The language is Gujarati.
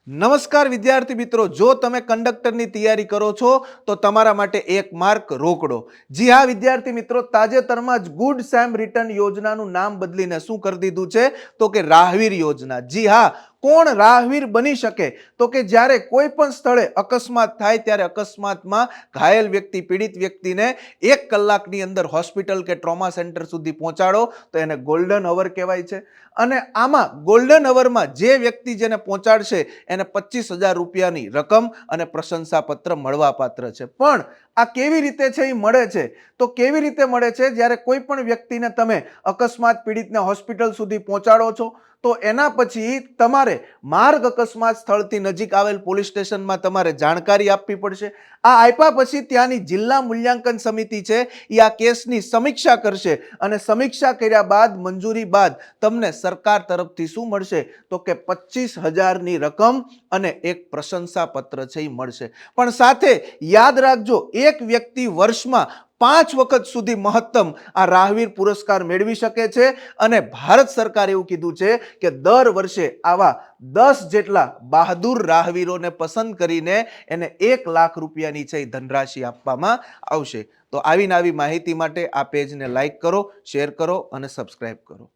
નમસ્કાર વિદ્યાર્થી મિત્રો, જો તમે કંડક્ટરની તૈયારી કરો છો તો તમારા માટે એક માર્ક રોકડો. જી હા વિદ્યાર્થી મિત્રો, તાજેતરમાં જ ગુડ સેમ રિટર્ન યોજનાનું નામ બદલીને શું કરી દીધું છે તો કે રાહવીર યોજના. જી હા, કોણ રાહવીર બની શકે તો કે જ્યારે કોઈ પણ સ્થળે અકસ્માત થાય ત્યારે અકસ્માતમાં ઘાયલ વ્યક્તિ, પીડિત વ્યક્તિને 1 કલાકની અંદર હોસ્પિટલ કે ટ્રોમા સેન્ટર સુધી પહોંચાડો તો એને ગોલ્ડન અવર કહેવાય છે. અને આમાં ગોલ્ડન અવરમાં જે વ્યક્તિ જેને પહોંચાડશે એને 25,000 રૂપિયાની રકમ અને પ્રશંસાપત્ર મળવા પાત્ર છે. પણ આ કેવી રીતે છે એ મળે છે તો કેવી રીતે મળે છે? જ્યારે કોઈ પણ વ્યક્તિને તમે અકસ્માત પીડિતને હોસ્પિટલ સુધી પહોંચાડો છો તો એના પછી તમારે માર્ગ અકસ્માત સ્થળથી નજીક આવેલ પોલીસ સ્ટેશનમાં તમારે જાણકારી આપવી પડશે. આ આપ્યા પછી ત્યાંની જિલ્લા મૂલ્યાંકન સમિતિ છે એ આ કેસની સમીક્ષા કરશે અને સમીક્ષા કર્યા બાદ, મંજૂરી બાદ તમને સરકાર તરફથી શું મળશે તો કે 25,000ની રકમ અને એક પ્રશંસા પત્ર છે એ મળશે. પણ સાથે યાદ રાખજો, એક વ્યક્તિ વર્ષમાં 5 વખત સુધી મહત્તમ આ રાહવીર પુરસ્કાર મેળવી શકે છે અને ભારત સરકારે એવું કીધું છે કે દર વર્ષે આવા 10 જેટલા બહાદુર રાહવીરોને પસંદ કરીને એને 1 લાખ રૂપિયાની છે ધનરાશિ આપવામાં આવશે. તો આવી માહિતી માટે આ પેજને લાઈક કરો, શેર કરો અને સબસ્ક્રાઇબ કરો.